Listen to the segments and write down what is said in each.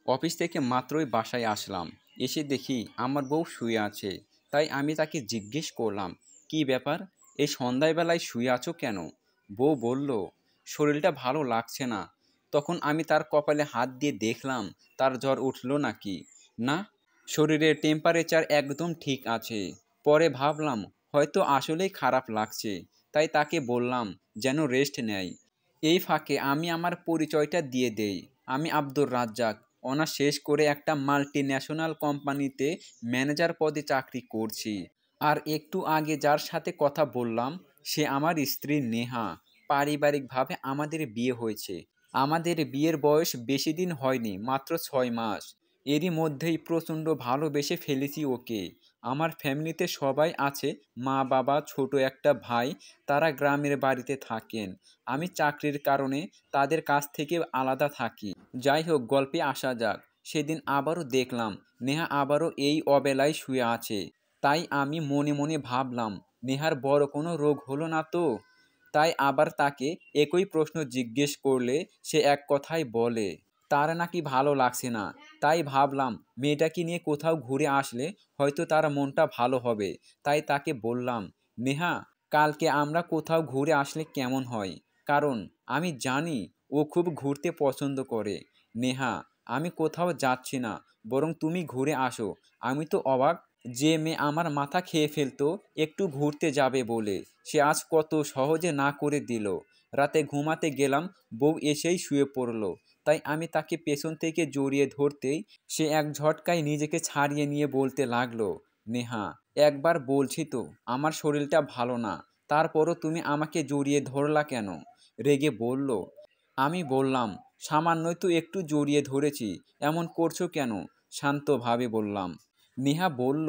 Office থেকে মাত্রই বাসায় আসলাম। এসে দেখি আমার বউ শুয়ে আছে। তাই আমি তাকে জিজ্ঞেস করলাম, কী ব্যাপার, এই সন্ধ্যাবেলায় শুয়ে আছো কেন? বউ বলল, শরীরটা ভালো লাগছে না। তখন আমি তার কপালে হাত দিয়ে দেখলাম তার জ্বর উঠল নাকি। না, শরীরের টেম্পারেচার একদম ঠিক আছে। পরে ভাবলাম হয়তো আসলেই খারাপ লাগছে, তাই তাকে বললাম যেন রেস্ট নেয়। এই ফাঁকে আমি আমার পরিচয়টা দিয়ে দেই। আমি আব্দুর রাজ্জাক, অনার্স শেষ করে একটা মাল্টি ন্যাশনাল কোম্পানিতে ম্যানেজার পদে চাকরি করছি। আর একটু আগে যার সাথে কথা বললাম সে আমার স্ত্রী নেহা। পারিবারিকভাবে আমাদের বিয়ে হয়েছে। আমাদের বিয়ের বয়স বেশি দিন হয়নি, মাত্র 6 মাস। এরই মধ্যেই প্রচণ্ড ভালোবেসে ফেলেছি ওকে। আমার ফ্যামিলিতে সবাই আছে, মা বাবা, ছোট একটা ভাই। তারা গ্রামের বাড়িতে থাকেন। আমি চাকরির কারণে তাদের কাছ থেকে আলাদা থাকি। যাই হোক, গল্পে আসা যাক। সেদিন আবারও দেখলাম নেহা আবারও এই অবেলায় শুয়ে আছে। তাই আমি মনে মনে ভাবলাম, নেহার বড় কোনো রোগ হলো না তো? তাই আবার তাকে একই প্রশ্ন জিজ্ঞেস করলে সে এক কথাই বলে তার নাকি ভালো লাগছে না। তাই ভাবলাম মেয়েটাকে নিয়ে কোথাও ঘুরে আসলে হয়তো তার মনটা ভালো হবে। তাই তাকে বললাম, নেহা, কালকে আমরা কোথাও ঘুরে আসলে কেমন হয়? কারণ আমি জানি ও খুব ঘুরতে পছন্দ করে। নেহা, আমি কোথাও যাচ্ছি না, বরং তুমি ঘুরে আসো। আমি তো অবাক, যে মেয়ে আমার মাথা খেয়ে ফেলতো একটু ঘুরতে যাবে বলে, সে আজ কত সহজে না করে দিল। রাতে ঘুমাতে গেলাম, বউ এসেই শুয়ে পড়ল। তাই আমি তাকে পেছন থেকে জড়িয়ে ধরতেই সে এক ঝটকায় নিজেকে ছাড়িয়ে নিয়ে বলতে লাগলো, নেহা, একবার বলছি তো আমার শরীরটা ভালো না, তারপরও তুমি আমাকে জড়িয়ে ধরলা কেন? রেগে বলল। আমি বললাম, সামান্যই তো একটু জড়িয়ে ধরেছি, এমন করছো কেন? শান্তভাবে বললাম। নেহা বলল,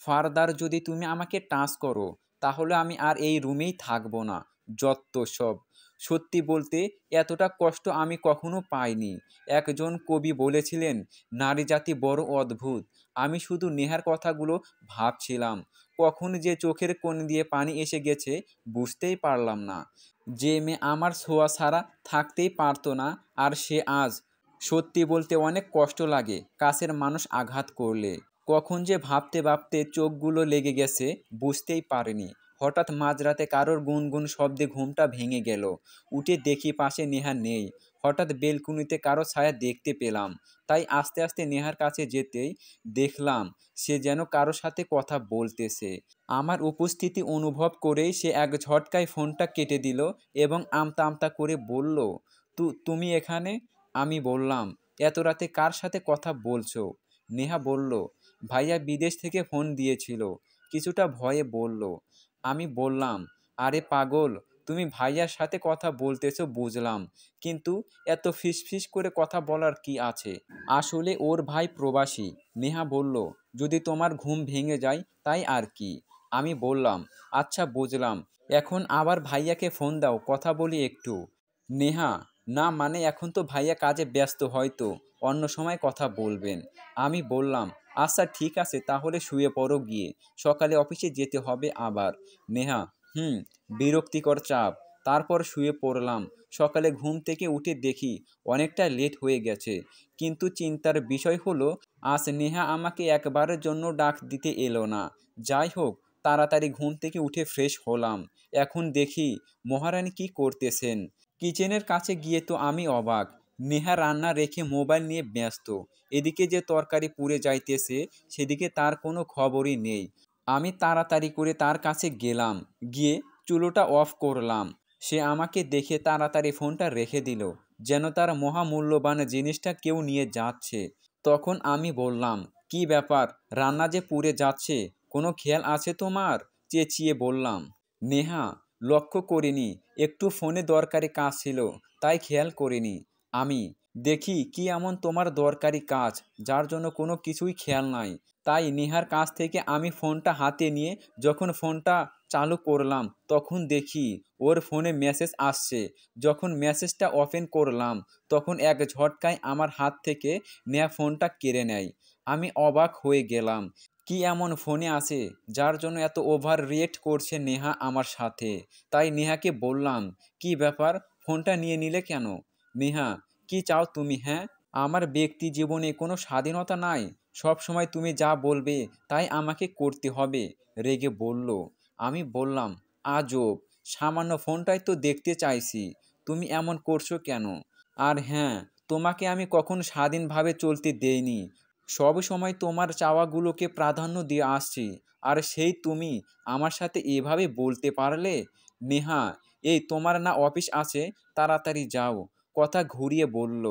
ফারদার যদি তুমি আমাকে টাচ করো তাহলে আমি আর এই রুমেই থাকবো না। যত সব। সত্যি বলতে এতটা কষ্ট আমি কখনো পাইনি। একজন কবি বলেছিলেন, নারী জাতি বড় অদ্ভুত। আমি শুধু নেহার কথাগুলো ভাবছিলাম। কখন যে চোখের কোণ দিয়ে পানি এসে গেছে বুঝতেই পারলাম না। যে মেয়ে আমার ছোঁয়া ছাড়া থাকতেই পারতো না, আর সে আজ। সত্যি বলতে অনেক কষ্ট লাগে কাছের মানুষ আঘাত করলে। কখন যে ভাবতে ভাবতে চোখগুলো লেগে গেছে বুঝতেই পারিনি। হঠাৎ মাঝরাতে কারোর গুনগুন শব্দে ঘুমটা ভেঙে গেল। উঠে দেখি পাশে নেহা নেই। হঠাৎ বেলকুনিতে কারো ছায়া দেখতে পেলাম। তাই আস্তে আস্তে নেহার কাছে যেতেই দেখলাম সে যেন কারো সাথে কথা বলতেছে। আমার উপস্থিতি অনুভব করেই সে এক ঝটকায় ফোনটা কেটে দিল এবং আমতা আমতা করে বলল, তুমি এখানে? আমি বললাম, এত রাতে কার সাথে কথা বলছো? নেহা বলল, ভাইয়া বিদেশ থেকে ফোন দিয়েছিল। কিছুটা ভয়ে বলল। আমি বললাম, আরে পাগল, তুমি ভাইয়ার সাথে কথা বলতেছো বুঝলাম, কিন্তু এত ফিসফিস করে কথা বলার কি আছে? আসলে ওর ভাই প্রবাসী। নেহা বলল, যদি তোমার ঘুম ভেঙে যায় তাই আর কি। আমি বললাম, আচ্ছা বুঝলাম, এখন আবার ভাইয়াকে ফোন দাও, কথা বলি একটু। নেহা, না মানে এখন তো ভাইয়া কাজে ব্যস্ত, হয়তো অন্য সময় কথা বলবেন। আমি বললাম, আচ্ছা ঠিক আছে, তাহলে শুয়ে পড়ো গিয়ে, সকালে অফিসে যেতে হবে আবার। নেহা, বিরক্তিকর চাপ। তারপর শুয়ে পড়লাম। সকালে ঘুম থেকে উঠে দেখি অনেকটা লেট হয়ে গেছে। কিন্তু চিন্তার বিষয় হলো, আজ নেহা আমাকে একবারের জন্য ডাক দিতে এলো না। যাই হোক, তাড়াতাড়ি ঘুম থেকে উঠে ফ্রেশ হলাম। এখন দেখি মহারানী কি করতেছেন। কিচেনের কাছে গিয়ে তো আমি অবাক। নেহা রান্না রেখে মোবাইল নিয়ে ব্যস্ত। এদিকে যে তরকারি পুড়ে যাইতেছে সেদিকে তার কোনো খবরই নেই। আমি তাড়াতাড়ি করে তার কাছে গেলাম, গিয়ে চুলোটা অফ করলাম। সে আমাকে দেখে তাড়াতাড়ি ফোনটা রেখে দিল, যেন তার মহামূল্যবান জিনিসটা কেউ নিয়ে যাচ্ছে। তখন আমি বললাম, কি ব্যাপার, রান্না যে পুড়ে যাচ্ছে, কোনো খেয়াল আছে তোমার? চেঁচিয়ে বললাম। নেহা, লক্ষ্য করিনি, একটু ফোনে দরকারি কাজ ছিল, তাই খেয়াল করিনি। আমি, দেখি কি এমন তোমার দরকারি কাজ যার জন্য কোনো কিছুই খেয়াল নাই? তাই নেহার কাছ থেকে আমি ফোনটা হাতে নিয়ে যখন ফোনটা চালু করলাম তখন দেখি ওর ফোনে মেসেজ আসছে। যখন মেসেজটা ওপেন করলাম তখন এক ঝটকায় আমার হাত থেকে নেয়া ফোনটা কেড়ে নেয়। আমি অবাক হয়ে গেলাম। কি এমন ফোনে আছে যার জন্য এত ওভার রিয়েক্ট করছে নেহা আমার সাথে? তাই নেহাকে বললাম, কি ব্যাপার, ফোনটা নিয়ে নিলে কেন? নেহা, কি চাও তুমি, হ্যাঁ? আমার ব্যক্তি জীবনে কোনো স্বাধীনতা নাই, সব সময় তুমি যা বলবে তাই আমাকে করতে হবে, রেগে বলল। আমি বললাম, আজব, সামান্য ফোনটাই তো দেখতে চাইছি, তুমি এমন করছো কেন? আর হ্যাঁ, তোমাকে আমি কখনো স্বাধীনভাবে চলতে দেইনি, সব সময় তোমার চাওয়াগুলোকে প্রাধান্য দিয়ে আসছি, আর সেই তুমি আমার সাথে এভাবে বলতে পারলে? নেহা, এই তোমার না অফিস আছে, তাড়াতাড়ি যাও, কথা ঘুরিয়ে বলল।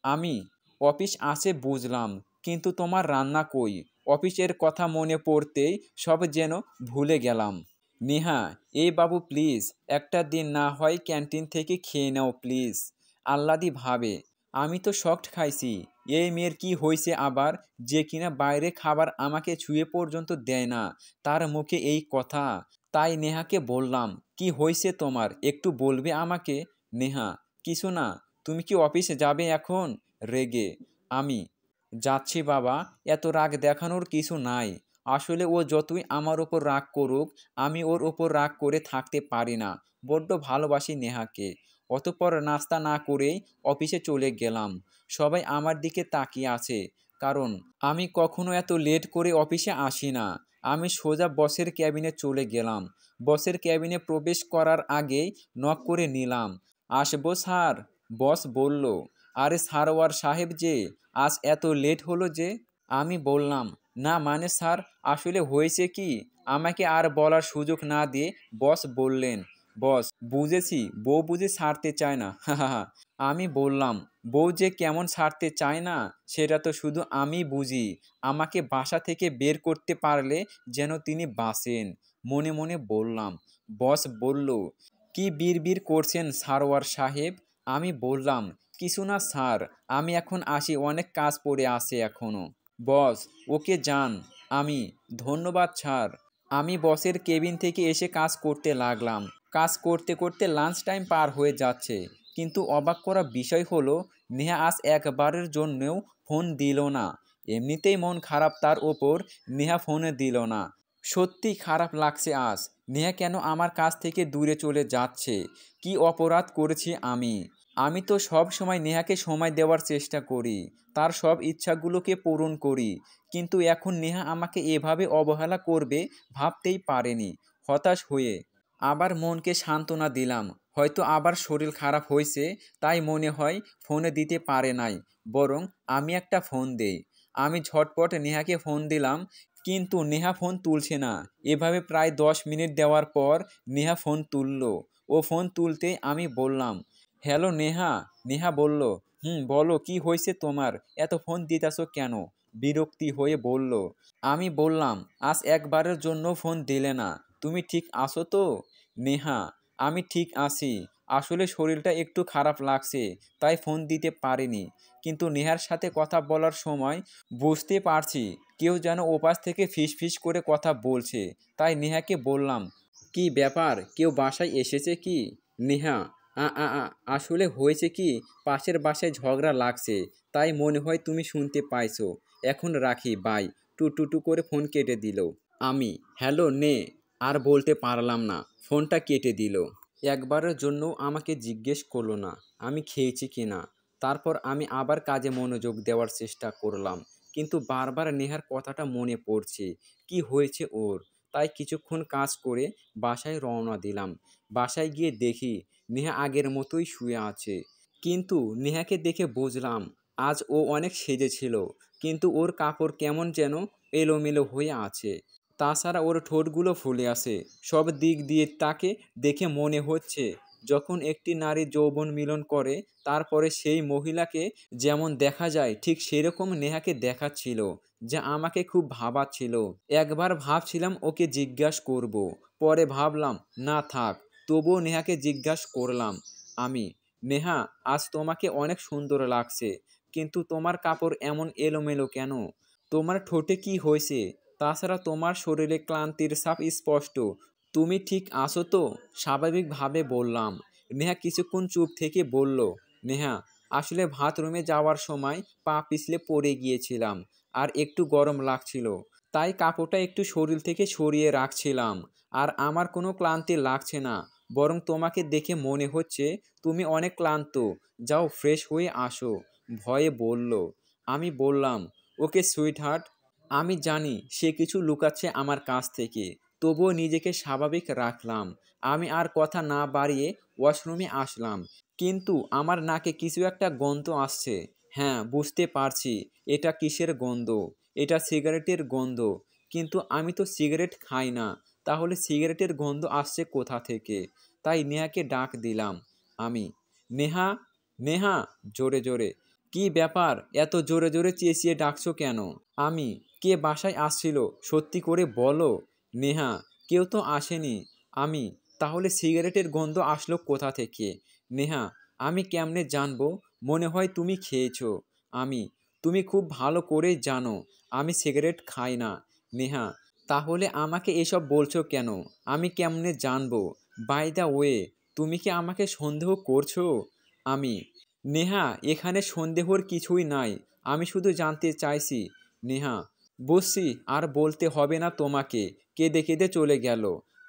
আমি, অফিস আছে বুঝলাম, কিন্তু তোমার রান্না কই? অফিসের কথা মনে পড়তেই সব যেন ভুলে গেলাম। নেহা, এই বাবু প্লিজ, একটা দিন না হয় ক্যান্টিন থেকে খেয়ে নাও প্লিজ, আহ্লাদি ভাবে। আমি তো শকড খাইছি, এই মেয়ের কি হয়েছে আবার, যে কিনা বাইরে খাবার আমাকে ছুঁয়ে পর্যন্ত দেয় না, তার মুখে এই কথা। তাই নেহাকে বললাম, কি হয়েছে তোমার, একটু বলবে আমাকে? নেহা, কিছু না, তুমি কি অফিসে যাবে এখন? রেগে আমি, যাচ্ছি বাবা, এত রাগ দেখানোর কিছু নাই, আসলে ও যতই আমার ওপর রাগ করুক, আমি ওর ওপর রাগ করে থাকতে পারি না, বড্ড ভালোবাসি নেহাকে। অতঃপর নাস্তা না করেই অফিসে চলে গেলাম। সবাই আমার দিকে তাকিয়ে আছে, কারণ আমি কখনো এত লেট করে অফিসে আসি না। আমি সোজা বসের ক্যাবিনে চলে গেলাম। বসের ক্যাবিনে প্রবেশ করার আগেই নক করে নিলাম। আসবো স্যার? বস বলল। আরে সারোয়ার সাহেব যে, আজ এত লেট হলো যে? আমি বললাম, না মানে স্যার, আসলে হয়েছে কি? আমাকে আর বলার সুযোগ না দিয়ে বস বললেন, বস বুঝেছি, বউ বুঝি ছাড়তে চায় না, হা। আমি বললাম, বউ যে কেমন ছাড়তে চায় না সেটা তো শুধু আমি বুঝি, আমাকে বাসা থেকে বের করতে পারলে যেন তিনি বাঁচেন। মনে মনে বললাম। বস বলল, কি বিড়বিড় করছেন সারোয়ার সাহেব? আমি বললাম, কিছু না স্যার, আমি এখন আসি, অনেক কাজ পড়ে আছে এখনো। বস, ওকে যান। আমি, ধন্যবাদ স্যার। আমি বসের কেবিন থেকে এসে কাজ করতে লাগলাম। কাজ করতে করতে লাঞ্চ টাইম পার হয়ে যাচ্ছে, কিন্তু অবাক করা বিষয় হলো, নেহা আজ একবারের জন্যও ফোন দিল না। এমনিতেই মন খারাপ তার ওপর, নেহা ফোনে দিল না। সত্যি খারাপ লাগছে আজ, নেহা কেন আমার কাছ থেকে দূরে চলে যাচ্ছে? কি অপরাধ করেছি আমি? আমি তো সব সময় নেহাকে সময় দেওয়ার চেষ্টা করি, তার সব ইচ্ছাগুলোকে পূরণ করি, কিন্তু এখন নেহা আমাকে এভাবে অবহেলা করবে ভাবতেই পারেনি। হতাশ হয়ে আবার মনকে সান্ত্বনা দিলাম, হয়তো আবার শরীর খারাপ হয়েছে, তাই মনে হয় ফোনে দিতে পারে নাই, বরং আমি একটা ফোন দেই। আমি ঝটপট নেহাকে ফোন দিলাম, কিন্তু নেহা ফোন তুলছে না। এভাবে প্রায় 10 মিনিট দেওয়ার পর নেহা ফোন তুলল। ও ফোন তুলতেই আমি বললাম, হ্যালো নেহা। নেহা বলল, হুম বলো, কি হয়েছে তোমার, এত ফোন দিতেছো কেন? বিরক্তি হয়ে বলল। আমি বললাম, আজ একবারের জন্য ফোন দিলে না, তুমি ঠিক আছো তো? নেহা, আমি ঠিক আছি, আসলে শরীরটা একটু খারাপ লাগছে, তাই ফোন দিতে পারিনি। কিন্তু নেহার সাথে কথা বলার সময় বুঝতে পারছি কেউ যেন ওপাশ থেকে ফিস ফিস করে কথা বলছে, তাই নেহাকে বললাম, কি ব্যাপার, কেউ বাসায় এসেছে কি? নেহা, আ আ আ আসলে হয়েছে কি, পাশের বাসায় ঝগড়া লাগছে, তাই মনে হয় তুমি শুনতে পাইছো। এখন রাখি, বাই। টু টু টু করে ফোন কেটে দিল। আমি, হ্যালো নে। আর বলতে পারলাম না, ফোনটা কেটে দিল। একবারের জন্য আমাকে জিজ্ঞেস করলো না আমি খেয়েছি কি না। তারপর আমি আবার কাজে মনোযোগ দেওয়ার চেষ্টা করলাম, কিন্তু বারবার নেহার কথাটা মনে পড়ছে, কি হয়েছে ওর। তাই কিছুক্ষণ কাজ করে বাসায় রওনা দিলাম। বাসায় গিয়ে দেখি নেহা আগের মতোই শুয়ে আছে, কিন্তু নেহাকে দেখে বুঝলাম আজ ও অনেক সেজেছিল, কিন্তু ওর কাপড় কেমন যেন এলোমেলো হয়ে আছে। তাছাড়া ওর ঠোঁটগুলো ফুলে আছে। সব দিক দিয়ে তাকে দেখে মনে হচ্ছে, যখন একটি নারী যৌবন মিলন করে তারপরে সেই মহিলাকে যেমন দেখা যায় ঠিক সেরকম নেহাকে দেখাচ্ছিল, যা আমাকে খুব ভাবাচ্ছিল। একবার ভাবছিলাম ওকে জিজ্ঞাসা করব, পরে ভাবলাম না থাক, তবুও নেহাকে জিজ্ঞাসা করলাম। আমি, নেহা, আজ তোমাকে অনেক সুন্দর লাগছে, কিন্তু তোমার কাপড় এমন এলোমেলো কেন? তোমার ঠোঁটে কি হয়েছে? তাছাড়া তোমার শরীরে ক্লান্তির ছাপ স্পষ্ট, তুমি ঠিক আছো তো? স্বাভাবিকভাবে বললাম। নেহা কিছুক্ষণ চুপ থেকে বলল, নেহা, আসলে বাথরুমে যাওয়ার সময় পা পিছলে পড়ে গিয়েছিলাম, আর একটু গরম লাগছিল, তাই কাপড়টা একটু শরীর থেকে সরিয়ে রাখছিলাম। আর আমার কোনো ক্লান্তি লাগছে না, বরং তোমাকে দেখে মনে হচ্ছে তুমি অনেক ক্লান্ত, যাও ফ্রেশ হয়ে আসো। ভয়ে বলল। আমি বললাম, ওকে সুইট হার্ট, আমি জানি সে কিছু লুকাচ্ছে আমার কাছ থেকে, তবুও নিজেকে স্বাভাবিক রাখলাম। আমি আর কথা না বাড়িয়ে ওয়াশরুমে আসলাম, কিন্তু আমার নাকে কিছু একটা গন্ধ আসছে। হ্যাঁ, বুঝতে পারছি এটা কিসের গন্ধ। এটা সিগারেটের গন্ধ, কিন্তু আমি তো সিগারেট খাই না। তাহলে সিগারেটের গন্ধ আসছে কোথা থেকে? তাই নেহাকে ডাক দিলাম আমি। নেহা, নেহা, জোরে জোরে। কি ব্যাপার, এত জোরে জোরে চেঁচিয়ে ডাকছো কেন? আমি, কে বাসায় আসছিল সত্যি করে বলো। নেহা, কেউ তো আসেনি। আমি, তাহলে সিগারেটের গন্ধ আসলো কোথা থেকে? নেহা, আমি কেমনে জানবো? মনে হয় তুমি খেয়েছো। আমি, তুমি খুব ভালো করেই জানো আমি সিগারেট খাই না। নেহা, তাহলে আমাকে এসব বলছো কেন? আমি কেমনে জানবো? বাই দ্য ওয়ে, তুমি কি আমাকে সন্দেহ করছো? আমি, নেহা, এখানে সন্দেহর কিছুই নাই। আমি শুধু জানতে চাইছি। নেহা, বুঝছি, আর বলতে হবে না তোমাকে। কেঁদে কেঁদে চলে গেল।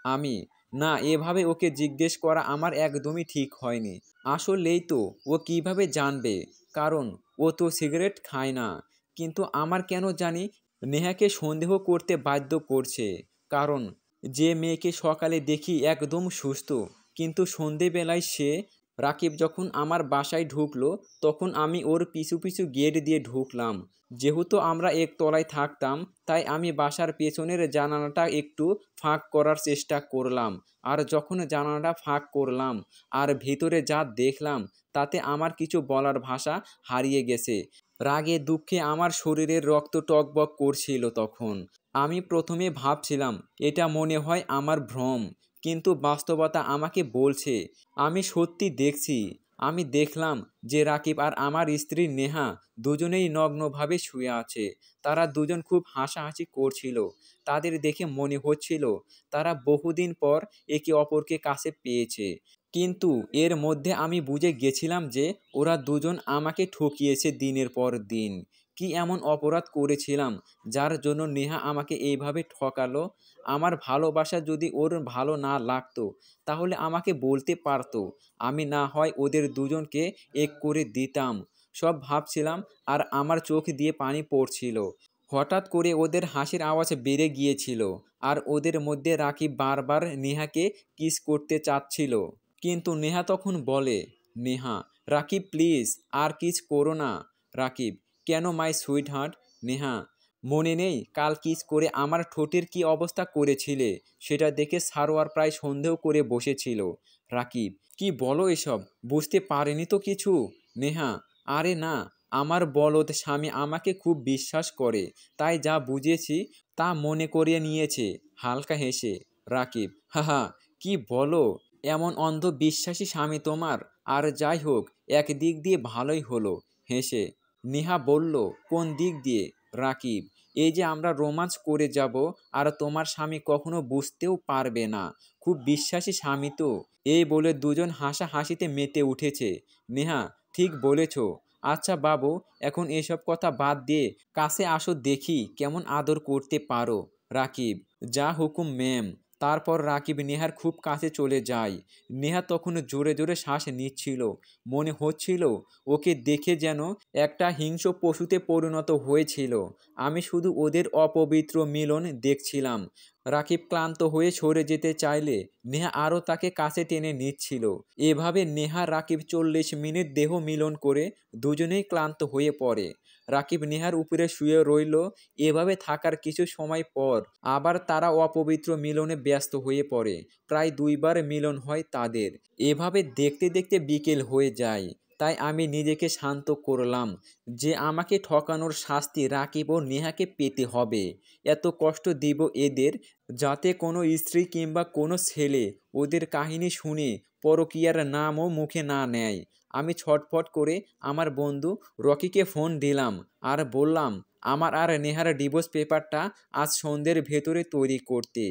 আমি, না, এভাবে ওকে জিজ্ঞেস করা আমার একদমই ঠিক হয়নি। আসলেই তো ও কিভাবে জানবে? কারণ ও তো সিগারেট খায় না। কিন্তু আমার কেন জানি নেহাকে সন্দেহ করতে বাধ্য করছে। কারণ যে মেয়েকে সকালে দেখি একদম সুস্থ, কিন্তু সন্ধেবেলায় সে, রাকিব যখন আমার বাসায় ঢুকলো তখন আমি ওর পিছু পিছু গেট দিয়ে ঢুকলাম। যেহেতু আমরা একতলায় থাকতাম, তাই আমি বাসার পেছনের জানালাটা একটু ফাঁক করার চেষ্টা করলাম। আর যখন জানালাটা ফাঁক করলাম আর ভিতরে যা দেখলাম, তাতে আমার কিছু বলার ভাষা হারিয়ে গেছে। রাগে দুঃখে আমার শরীরের রক্ত টগবগ করছিল তখন। আমি প্রথমে ভাবছিলাম এটা মনে হয় আমার ভ্রম, কিন্তু বাস্তবতা আমাকে বলছে আমি সত্যি দেখছি। আমি দেখলাম যে রাকিব আর আমার স্ত্রী নেহা দুজনেই নগ্নভাবে শুয়ে আছে। তারা দুজন খুব হাসাহাসি করছিল। তাদের দেখে মনে হচ্ছিল তারা বহুদিন পর একে অপরকে কাছে পেয়েছে। কিন্তু এর মধ্যে আমি বুঝে গেছিলাম যে ওরা দুজন আমাকে ঠকিয়েছে দিনের পর দিন। কি এমন অপরাধ করেছিলাম যার জন্য নেহা আমাকে এইভাবে ঠকালো? আমার ভালোবাসা যদি ওর ভালো না লাগতো তাহলে আমাকে বলতে পারতো। আমি না হয় ওদের দুজনকে এক করে দিতাম। সব ভাবছিলাম আর আমার চোখ দিয়ে পানি পড়ছিল। হঠাৎ করে ওদের হাসির আওয়াজ বেড়ে গিয়েছিল আর ওদের মধ্যে রাকিব বারবার নেহাকে কিস করতে চাচ্ছিল। কিন্তু নেহা তখন বলে, নেহা, রাকিব প্লিজ আর কিস করো না। রাকিব, কেন মাই সুইট হার্ট? নেহা, মনে নেই কাল কিস করে আমার ঠোঁটের কি অবস্থা করেছিলে? সেটা দেখে সারোয়ার প্রায় সন্দেহ করে বসেছিল। রাকিব, কি বলো এসব? বুঝতে পারেনি তো কিছু? নেহা, আরে না, আমার বলদ স্বামী আমাকে খুব বিশ্বাস করে, তাই যা বুঝেছি তা মনে করিয়ে নিয়েছে। হালকা হেসে। রাকিব, হাহা, কি বলো? এমন অন্ধ বিশ্বাসী স্বামী তোমার? আর যাই হোক, একদিক দিয়ে ভালোই হলো। হেসে নেহা বলল, কোন দিক দিয়ে? রাকিব, এই যে আমরা রোমান্স করে যাব আর তোমার স্বামী কখনো বুঝতেও পারবে না। খুব বিশ্বাসী স্বামী তো। এই বলে দুজন হাসাহাসিতে মেতে উঠেছে। নেহা, ঠিক বলেছ। আচ্ছা বাবু, এখন এসব কথা বাদ দিয়ে কাছে আসো দেখি কেমন আদর করতে পারো। রাকিব, যা হুকুম ম্যাম। তারপর রাকিব নেহার খুব কাছে চলে যায়। নেহা তখন জোরে জোরে শ্বাস নিচ্ছিল। মনে হচ্ছিল ওকে দেখে যেন একটা হিংস্র পশুতে পরিণত হয়েছিল। আমি শুধু ওদের অপবিত্র মিলন দেখছিলাম। রাকিব ক্লান্ত হয়ে সরে যেতে চাইলে নেহা আরও তাকে কাছে টেনে নিচ্ছিল। এভাবে নেহা রাকিব 40 মিনিট দেহ মিলন করে দুজনেই ক্লান্ত হয়ে পড়ে। রাকিব নেহার উপরে শুয়ে রইল। এভাবে থাকার কিছু সময় পর আবার তারা অপবিত্র মিলনে ব্যস্ত হয়ে পড়ে। প্রায় 2বার মিলন হয় তাদের। এভাবে দেখতে দেখতে বিকেল হয়ে যায়। তাই আমি নিজেকে শান্ত করলাম যে আমাকে ঠকানোর শাস্তি রাকিব ও নেহাকে পেতে হবে। এত কষ্ট দিব এদের, যাতে কোনো স্ত্রী কিংবা কোনো ছেলে ওদের কাহিনী শুনে পরকীয়ার নামও মুখে না নেয়। আমি ছটফট করে আমার বন্ধু রকিকে ফোন দিলাম আর বললাম আমার আর নেহার ডিভোর্স পেপারটা আজ সন্ধ্যের ভেতরে তৈরি করতে।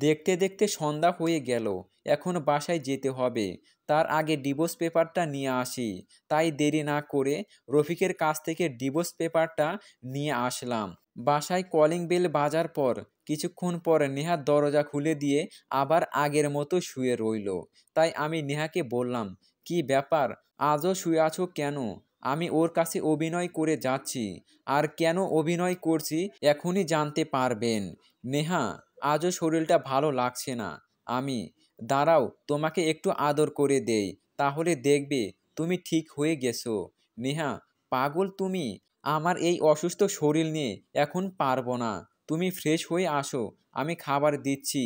দেখতে দেখতে সন্ধ্যা হয়ে গেল। এখন বাসায় যেতে হবে। তার আগে ডিভোর্স পেপারটা নিয়ে আসি। তাই দেরি না করে রফিকের কাছ থেকে ডিভোর্স পেপারটা নিয়ে আসলাম। বাসায় কলিং বেল বাজার পর কিছুক্ষণ পর নেহা দরজা খুলে দিয়ে আবার আগের মতো শুয়ে রইল। তাই আমি নেহাকে বললাম, কি ব্যাপার, আজও শুয়ে আছো কেন? আমি ওর কাছে অভিনয় করে যাচ্ছি, আর কেন অভিনয় করছি এখনই জানতে পারবেন। নেহা, আজও শরীরটা ভালো লাগছে না। আমি, দাঁড়াও তোমাকে একটু আদর করে দেই, তাহলে দেখবে তুমি ঠিক হয়ে গেছো। নেহা, পাগল তুমি? আমার এই অসুস্থ শরীর নিয়ে এখন পারবো না। তুমি ফ্রেশ হয়ে আসো, আমি খাবার দিচ্ছি,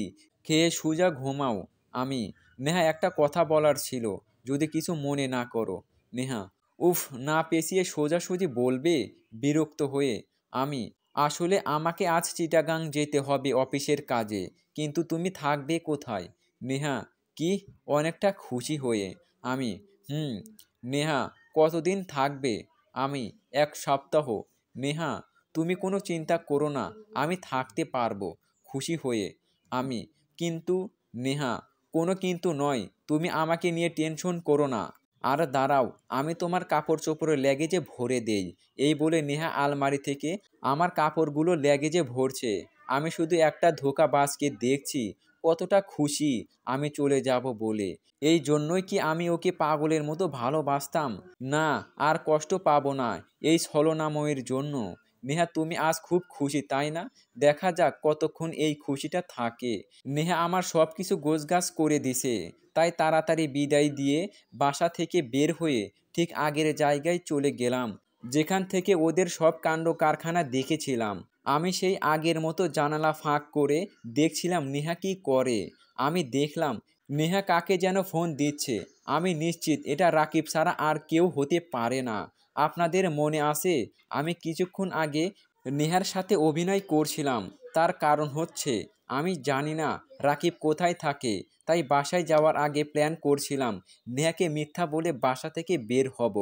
খেয়ে সোজা ঘুমাও। আমি, নেহা একটা কথা বলার ছিল, যদি কিছু মনে না করো। নেহা, উফ, না পেঁচিয়ে সোজাসুজি বলবে, বিরক্ত হয়ে। আমি, আসলে আমাকে আজ চিটাগাং যেতে হবে অফিসের কাজে, কিন্তু তুমি থাকবে কোথায়? নেহা, কি? অনেকটা খুশি হয়ে। আমি, হুম। নেহা, কতদিন থাকবে? আমি, 1 সপ্তাহ। নেহা, তুমি কোনো চিন্তা করো না, আমি থাকতে পারবো। খুশি হয়ে। আমি, কিন্তু? নেহা, কোনো কিন্তু নয়, তুমি আমাকে নিয়ে টেনশন করো না। আর দাঁড়াও, আমি তোমার কাপড় চোপড় ল্যাগেজে ভরে দেই। এই বলে নেহা আলমারি থেকে আমার কাপড়গুলো ল্যাগেজে ভরছে। আমি শুধু একটা ধোঁকাবাজকে দেখছি, কতটা খুশি আমি চলে যাব বলে। এই জন্যই কি আমি ওকে পাগলের মতো ভালোবাসতাম? না, আর কষ্ট পাবো না এই ছলনাময়ের জন্য। নেহা, তুমি আজ খুব খুশি তাই না? দেখা যাক কতক্ষণ এই খুশিটা থাকে। নেহা আমার সব কিছু গোছগাছ করে দিছে, তাই তাড়াতাড়ি বিদায় দিয়ে বাসা থেকে বের হয়ে ঠিক আগের জায়গায় চলে গেলাম, যেখান থেকে ওদের সব কাণ্ড কারখানা দেখেছিলাম। আমি সেই আগের মতো জানালা ফাঁক করে দেখছিলাম নেহা কি করে। আমি দেখলাম নেহা কাকে যেন ফোন দিচ্ছে। আমি নিশ্চিত এটা রাকিব ছাড়া আর কেউ হতে পারে না। আপনাদের মনে আছে আমি কিছুক্ষণ আগে নেহার সাথে অভিনয় করছিলাম? তার কারণ হচ্ছে আমি জানি না রাকিব কোথায় থাকে, তাই বাসায় যাওয়ার আগে প্ল্যান করছিলাম নেহাকে মিথ্যা বলে বাসা থেকে বের হব।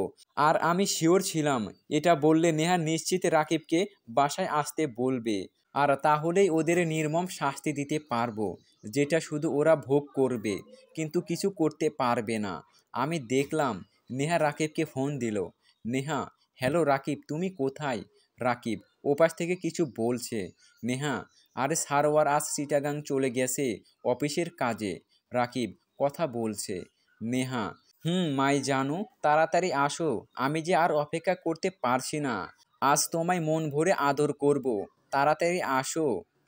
আর আমি শিওর ছিলাম এটা বললে নেহা নিশ্চিত রাকিবকে বাসায় আসতে বলবে, আর তাহলেই ওদের নির্মম শাস্তি দিতে পারবো, যেটা শুধু ওরা ভোগ করবে, কিন্তু কিছু করতে পারবে না। আমি দেখলাম নেহা রাকিবকে ফোন দিল। নেহা, হ্যালো রাকিব, তুমি কোথায়? রাকিব ওপাশ থেকে কিছু বলছে। নেহা, আরে সারোয়ার আজ চিটাগাং চলে গেছে অফিসের কাজে। রাকিব কথা বলছে। নেহা, মাই জানু, তাড়াতাড়ি আসো, আমি যে আর অপেক্ষা করতে পারছি না। আজ তোমায় মন ভরে আদর করব, তাড়াতাড়ি আসো।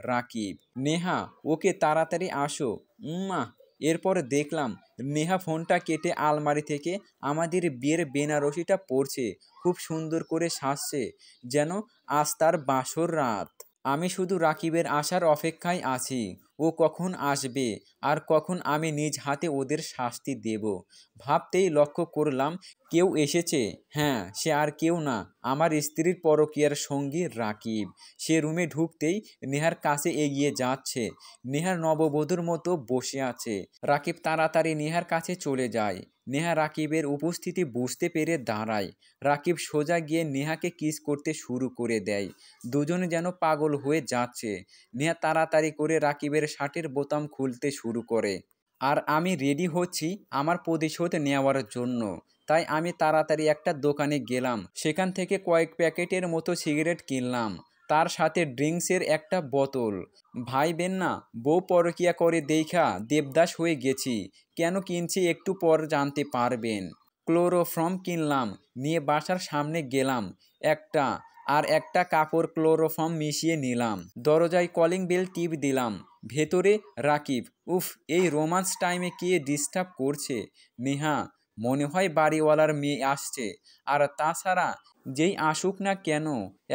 রাকিব, নেহা, ওকে তাড়াতাড়ি আসো। উম্মা। এরপর দেখলাম নেহা ফোনটা কেটে আলমারি থেকে আমাদের বিয়ের বেনারসিটা পরছে, খুব সুন্দর করে সাজছে, যেন আজ তার বাসর রাত। আমি শুধু রাকিবের আসার অপেক্ষায় আছি। ও কখন আসবে আর কখন আমি নিজ হাতে ওদের শাস্তি দেব। ভাবতেই লক্ষ্য করলাম কেউ এসেছে। হ্যাঁ, সে আর কেউ না, আমার স্ত্রীর পরকীয়ার সঙ্গী রাকিব। সে রুমে ঢুকতেই নেহার কাছে এগিয়ে যাচ্ছে, নেহার নববধূর মতো বসে আছে। রাকিব তাড়াতাড়ি নেহার কাছে চলে যায়। নেহা রাকিবের উপস্থিতি বুঝতে পেরে দাঁড়ায়। রাকিব সোজা গিয়ে নেহাকে কিস করতে শুরু করে দেয়। দুজনে যেন পাগল হয়ে যাচ্ছে। নেহা তাড়াতাড়ি করে রাকিবের শার্টের বোতাম খুলতে শুরু করে। আর আমি রেডি হচ্ছি আমার প্রতিশোধ নেওয়ার জন্য। তাই আমি তাড়াতাড়ি একটা দোকানে গেলাম, সেখান থেকে কয়েক প্যাকেটের মতো সিগারেট কিনলাম, তার সাথে ড্রিঙ্কসের একটা বোতল। ভাইবেন না, বউ পরকিয়া করে দেইখা দেবদাস হয়ে গেছি। কেন কিনছি একটু পর জানতে পারবেন। ক্লোরোফর্ম কিনলাম, নিয়ে বাসার সামনে গেলাম, একটা আর একটা কাপড় ক্লোরোফর্ম মিশিয়ে নিলাম। দরজায় কলিং বেল টিপ দিলাম। ভেতরে রাকিব। উফ, এই রোমান্স টাইমে কে ডিস্টার্ব করছে? নেহা, মনে হয় বাড়িওয়ালার মেয়ে আসছে। আর তাছাড়া যেই আসুক না কেন,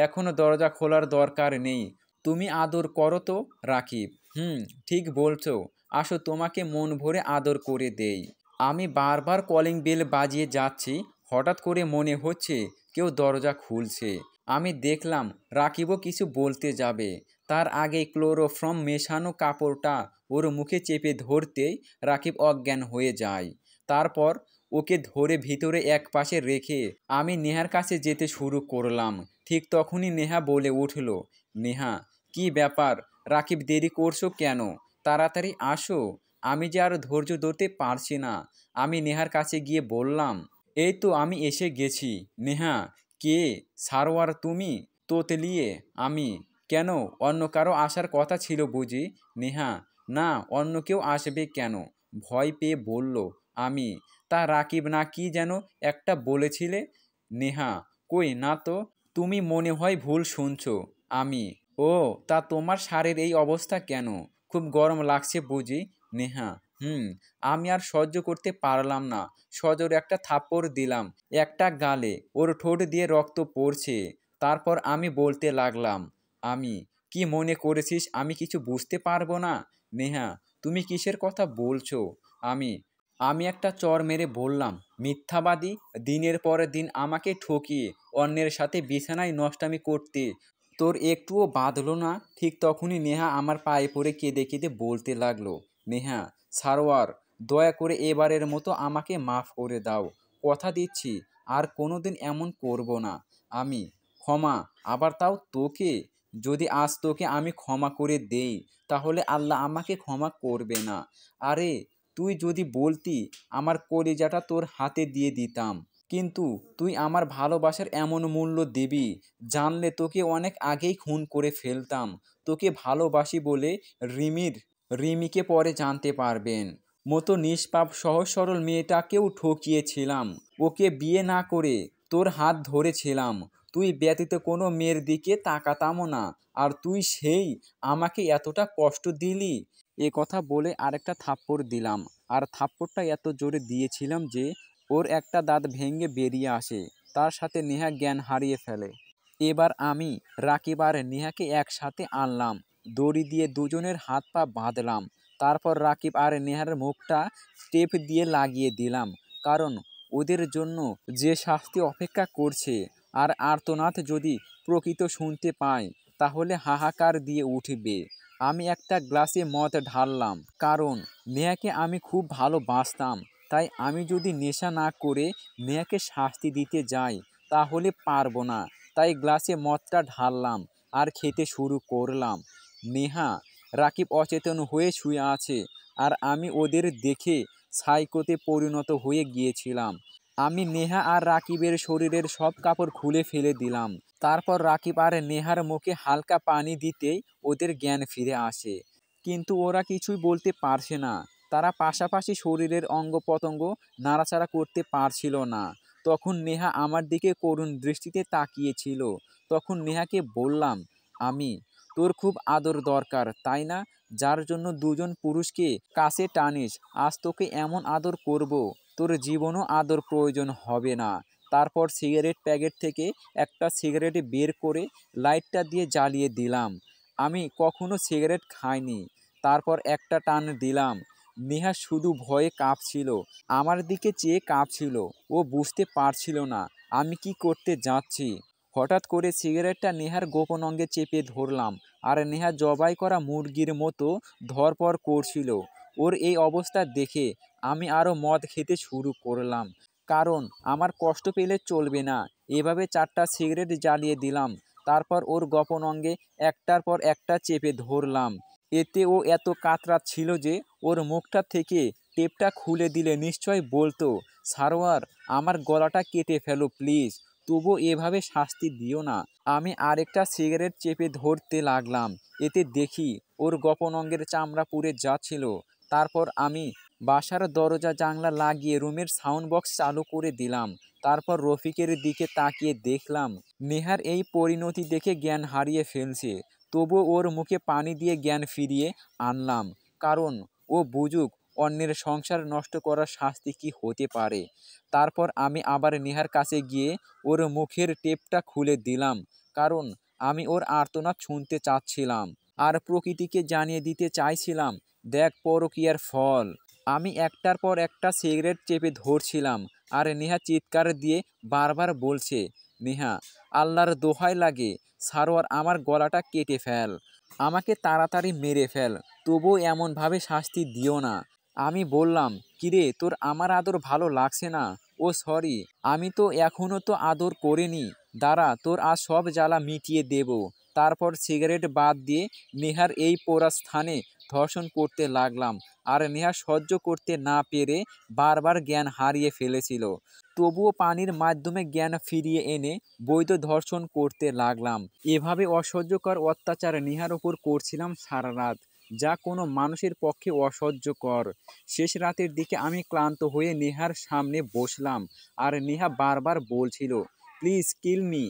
এখনো দরজা খোলার দরকার নেই। তুমি আদর করো তো। রাকিব, ঠিক বলছো, আসো তোমাকে মন ভরে আদর করে দেই। আমি বারবার কলিং বেল বাজিয়ে যাচ্ছি, হঠাৎ করে মনে হচ্ছে কেউ দরজা খুলছে। আমি দেখলাম রাকিবও কিছু বলতে যাবে, তার আগে ক্লোরোফর্ম মেশানো কাপড়টা ওর মুখে চেপে ধরতেই রাকিব অজ্ঞান হয়ে যায়। তারপর ওকে ধরে ভিতরে এক পাশে রেখে আমি নেহার কাছে যেতে শুরু করলাম। ঠিক তখনই নেহা বলে উঠল, নেহা, কি ব্যাপার? রাকিব, দেরি করছো কেন? তাড়াতাড়ি আসো, আমি যে আর ধৈর্য ধরতে পারছি না। আমি নেহার কাছে গিয়ে বললাম, এই তো আমি এসে গেছি। নেহা, কে? সারোয়ার তুমি? তোতলিয়ে। আমি, কেন, অন্য কারো আসার কথা ছিল বুঝি? নেহা, না, অন্য কেউ আসবে কেন? ভয় পেয়ে বলল। আমি, তা রাকিব না কি যেন একটা বলেছিলে? নেহা: কই না তো, তুমি মনে হয় ভুল শুনছো। আমি: ও, তা তোমার শাড়ির এই অবস্থা কেন? খুব গরম লাগছে বুঝি? নেহা: হুম। আমি আর সহ্য করতে পারলাম না, সজোরে একটা থাপ্পড় দিলাম একটা গালে। ওর ঠোঁট দিয়ে রক্ত পড়ছে। তারপর আমি বলতে লাগলাম: আমি: কি মনে করেছিস আমি কিছু বুঝতে পারবো না? নেহা: তুমি কিসের কথা বলছো? আমি: আমি একটা চড় মেরে বললাম, মিথ্যাবাদী! দিনের পর দিন আমাকে ঠকিয়ে অন্যের সাথে বিছানায় নষ্টামি করতে তোর একটুও বাধলো না? ঠিক তখনই নেহা আমার পায়ে পড়ে কেঁদে কেঁদে বলতে লাগলো: নেহা, সারোয়ার, দয়া করে এবারের মতো আমাকে মাফ করে দাও। কথা দিচ্ছি আর কোনোদিন এমন করব না। আমি: ক্ষমা? আবার তাও তোকে? যদি আজ তোকে আমি ক্ষমা করে দেই, তাহলে আল্লাহ আমাকে ক্ষমা করবে না। আরে, তুই যদি বলতি, আমার কলিজাটা তোর হাতে দিয়ে দিতাম। কিন্তু তুই আমার ভালোবাসার এমন মূল্য দিবি, জানলে তোকে অনেক আগেই খুন করে ফেলতাম। তোকে ভালোবাসি বলে রিমিকে পরে জানতে পারবেন মতো নিষ্পাপ সহজ সরল মেয়েটাকেও ঠকিয়েছিলাম। ওকে বিয়ে না করে তোর হাত ধরেছিলাম। তুই ব্যতীত কোনো মেয়ের দিকে তাকাতামও না। আর তুই সেই আমাকে এতটা কষ্ট দিলি। এ কথা বলে আরেকটা থাপ্পড় দিলাম। আর থাপ্পড়টা এত জোরে দিয়েছিলাম যে ওর একটা দাঁত ভেঙে বেরিয়ে আসে। তার সাথে নেহা জ্ঞান হারিয়ে ফেলে। এবার আমি, রাকিব আর নেহাকে একসাথে আনলাম। দড়ি দিয়ে দুজনের হাত পা বাঁধলাম। তারপর রাকিব আর নেহার মুখটা টেপ দিয়ে লাগিয়ে দিলাম। কারণ ওদের জন্য যে শাস্তি অপেক্ষা করছে, আর আর্তনাদ যদি প্রকৃত শুনতে পায়, তাহলে হাহাকার দিয়ে উঠবে। আমি একটা গ্লাসে মদ ঢাললাম। কারণ নেহাকে আমি খুব ভালোবাসতাম। তাই আমি যদি নেশা না করে নেহাকে শাস্তি দিতে যাই, তাহলে পারবো না। তাই গ্লাসে মদটা ঢাললাম আর খেতে শুরু করলাম। নেহা, রাকিব অচেতন হয়ে শুয়ে আছে, আর আমি ওদের দেখে সাইকোতে পরিণত হয়ে গিয়েছিলাম। আমি নেহা আর রাকিবের শরীরের সব কাপড় খুলে ফেলে দিলাম। তারপর রাকিব আর নেহার মুখে হালকা পানি দিতেই ওদের জ্ঞান ফিরে আসে। কিন্তু ওরা কিছুই বলতে পারছে না। তারা পাশাপাশি শরীরের অঙ্গ প্রত্যঙ্গ নাড়াচাড়া করতে পারছিল না। তখন নেহা আমার দিকে করুণ দৃষ্টিতে তাকিয়েছিল। তখন নেহাকে বললাম, আমি: তোর খুব আদর দরকার, তাই না? যার জন্য দুজন পুরুষকে কাছে টানিস। আজ তোকে এমন আদর করব, তোর জীবনও আদর প্রয়োজন হবে না। তারপর সিগারেট প্যাকেট থেকে একটা সিগারেট বের করে লাইটটা দিয়ে জ্বালিয়ে দিলাম। আমি কখনো সিগারেট খাইনি। তারপর একটা টান দিলাম। নেহা শুধু ভয়ে কাঁপছিল, আমার দিকে চেয়ে কাঁপছিল। ও বুঝতে পারছিল না আমি কি করতে যাচ্ছি। হঠাৎ করে সিগারেটটা নেহার গোপন অঙ্গে চেপে ধরলাম, আর নেহা জবাই করা মুরগির মতো ধরপড় করছিল। ওর এই অবস্থা দেখে আমি আরও মদ খেতে শুরু করলাম। কারণ আমার কষ্ট পেলে চলবে না। এভাবে 4টা সিগারেট জ্বালিয়ে দিলাম। তারপর ওর গোপন অঙ্গে একটার পর একটা চেপে ধরলাম। এতে ও এত কাতরাচ্ছিল যে ওর মুখটা থেকে টেপটা খুলে দিলে নিশ্চয় বলতো, সারোয়ার, আমার গলাটা কেটে ফেলো প্লিজ, তবু এভাবে শাস্তি দিও না। আমি আরেকটা সিগারেট চেপে ধরতে লাগলাম। এতে দেখি ওর গোপন অঙ্গের চামড়া পুড়ে যাচ্ছিল। তারপর আমি বাসার দরজা জানলা লাগিয়ে রুমের সাউন্ড বক্স চালু করে দিলাম। তারপর রফিকের দিকে তাকিয়ে দেখলাম নেহার এই পরিণতি দেখে জ্ঞান হারিয়ে ফেলছে। তবু ওর মুখে পানি দিয়ে জ্ঞান ফিরিয়ে আনলাম। কারণ ও বুঝুক অন্যের সংসার নষ্ট করার শাস্তি কি হতে পারে। তারপর আমি আবার নেহার কাছে গিয়ে ওর মুখের টেপটা খুলে দিলাম। কারণ আমি ওর আর্তনাদ শুনতে চাচ্ছিলাম, আর প্রকৃতিকে জানিয়ে দিতে চাইছিলাম, দেখ পরকীয়ার ফল। আমি একটার পর একটা সিগারেট চেপে ধরছিলাম, আর নেহা চিৎকার দিয়ে বারবার বলছে, নেহা, আল্লাহর দোহাই লাগে, সারোয়ার, আমার গলাটা কেটে ফেল, আমাকে তাড়াতাড়ি মেরে ফেল, তবুও এমনভাবে শাস্তি দিও না। আমি বললাম, কিরে, তোর আমার আদর ভালো লাগছে না? ও সরি, আমি তো এখনও তো আদর করিনি, দাঁড়া, তোর আজ সব জ্বালা মিটিয়ে দেব। তারপর সিগারেট বাদ দিয়ে নেহার এই পোড়া স্থানে ধর্ষণ করতে লাগলাম। আর নেহা সহ্য করতে না পেরে বারবার জ্ঞান হারিয়ে ফেলেছিল। তবুও পানির মাধ্যমে জ্ঞান ফিরিয়ে এনে বৈধ ধর্ষণ করতে লাগলাম। এভাবে অসহ্যকর অত্যাচার নেহার ওপর করছিলাম সারা রাত, যা কোনো মানুষের পক্ষে অসহ্যকর। শেষ রাতের দিকে আমি ক্লান্ত হয়ে নেহার সামনে বসলাম, আর নেহা বারবার বলছিল, প্লিজ কিল মি।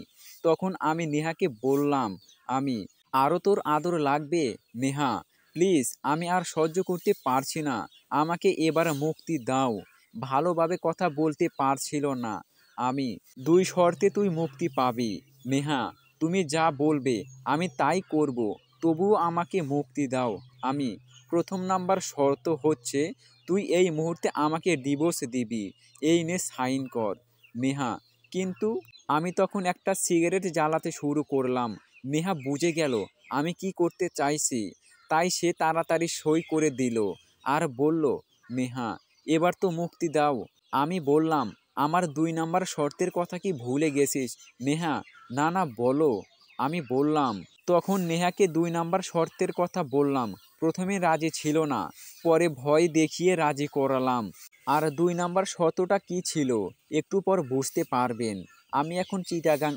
তখন আমি নেহাকে বললাম, আমি আরও তোর আদর লাগবে নেহা, প্লিজ, আমি আর সহ্য করতে পারছি না, আমাকে এবার মুক্তি দাও। ভালোভাবে কথা বলতে পারছিল না আমি। দুই শর্তে তুই মুক্তি পাবি নেহা, তুমি যা বলবে আমি তাই করব, তবুও আমাকে মুক্তি দাও। আমি প্রথম নাম্বার শর্ত হচ্ছে তুই এই মুহূর্তে আমাকে ডিভোর্স দিবি, এই নে সাইন কর। নেহা কিন্তু আমি তখন একটা সিগারেট জ্বালাতে শুরু করলাম। নেহা বুঝে গেল আমি কি করতে চাইছি, তাই সে তাড়াতাড়ি সই করে দিল আর বলল, নেহা এবার তো মুক্তি দাও। আমি বললাম, আমার ২ নাম্বার শর্তের কথা কি ভুলে গেছিস নেহা? না না বলো। আমি বললাম, তখন নেহাকে ২ নাম্বার শর্তের কথা বললাম। প্রথমে রাজি ছিল না, পরে ভয় দেখিয়ে রাজি করালাম। আর ২ নাম্বার শর্তটা কি ছিল একটু পর বুঝতে পারবেন। আমি এখন চিটাগাং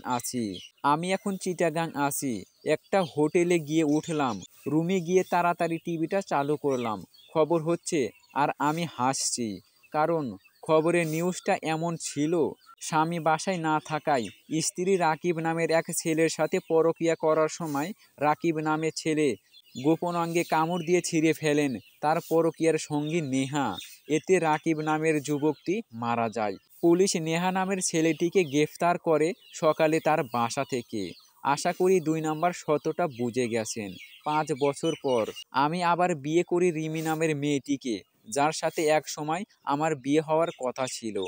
আছি। একটা হোটেলে গিয়ে উঠলাম, রুমে গিয়ে তাড়াতাড়ি টিভিটা চালু করলাম। খবর হচ্ছে আর আমি হাসছি, কারণ খবরের নিউজটা এমন ছিল, স্বামী বাসায় না থাকায় স্ত্রী রাকিব নামের এক ছেলের সাথে পরকীয়া করার সময় রাকিব নামের ছেলে গোপন অঙ্গে কামড় দিয়ে ছিঁড়ে ফেলেন তার পরকীয়ার সঙ্গী নেহা। এতে রাকিব নামের যুবকটি মারা যায়। পুলিশ নেহা নামের ছেলেটিকে গ্রেফতার করে সকালে তার বাসা থেকে। আশা করি ২ নাম্বার শর্তটা বুঝে গেছেন। ৫ বছর পর আমি আবার বিয়ে করি রিমি নামের মেয়েটিকে, যার সাথে এক সময় আমার বিয়ে হওয়ার কথা ছিল।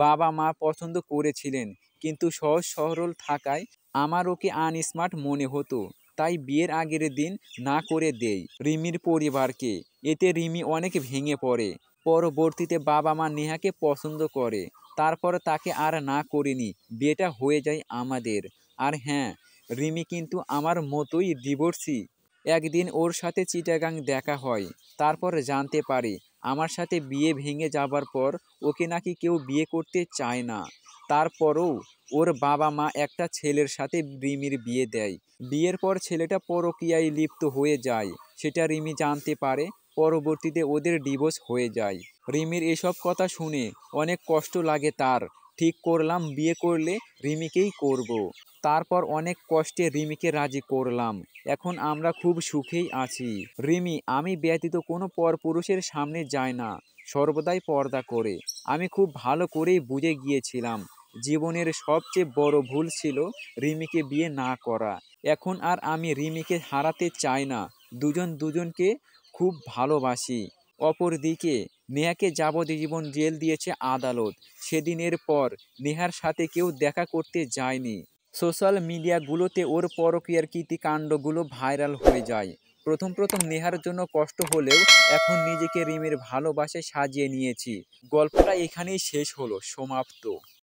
বাবা মা পছন্দ করেছিলেন, কিন্তু সহজ সরল থাকায় আমার ওকে আনস্মার্ট মনে হতো, তাই বিয়ের আগের দিন না করে দেই রিমির পরিবারকে। এতে রিমি অনেক ভেঙে পড়ে। পরবর্তীতে বাবা মা নেহাকে পছন্দ করে, তারপর তাকে আর না করিনি, বিয়েটা হয়ে যায় আমাদের। আর হ্যাঁ, রিমি কিন্তু আমার মতোই ডিভোর্সি। একদিন ওর সাথে চিটাগাং দেখা হয়, তারপর জানতে পারি আমার সাথে বিয়ে ভেঙে যাবার পর ওকে নাকি কেউ বিয়ে করতে চায় না। তারপরও ওর বাবা মা একটা ছেলের সাথে রিমির বিয়ে দেয়। বিয়ের পর ছেলেটা পরকীয়ায় লিপ্ত হয়ে যায়, সেটা রিমি জানতে পারে। পরবর্তীতে ওদের ডিভোর্স হয়ে যায়। রিমির এসব কথা শুনে অনেক কষ্ট লাগে তার। ঠিক করলাম বিয়ে করলে রিমিকেই করব। তারপর অনেক কষ্টে রিমিকে রাজি করলাম। এখন আমরা খুব সুখেই আছি। রিমি আমি ব্যতীত কোনো পরপুরুষের সামনে যায় না, সর্বদাই পর্দা করে। আমি খুব ভালো করেই বুঝে গিয়েছিলাম জীবনের সবচেয়ে বড় ভুল ছিল রিমিকে বিয়ে না করা। এখন আর আমি রিমিকে হারাতে চাই না। দুজন দুজনকে খুব ভালোবাসি। অপরদিকে নেহাকে যাবজ্জীবন জেল দিয়েছে আদালত। সেদিনের পর নেহার সাথে কেউ দেখা করতে যায়নি। সোশ্যাল মিডিয়াগুলোতে ওর পরকীয়ার কীর্তিকাণ্ডগুলো ভাইরাল হয়ে যায়। প্রথম প্রথম নেহার জন্য কষ্ট হলেও এখন নিজেকে রিমির ভালোবাসায় সাজিয়ে নিয়েছি। গল্পটা এখানেই শেষ হলো, সমাপ্ত।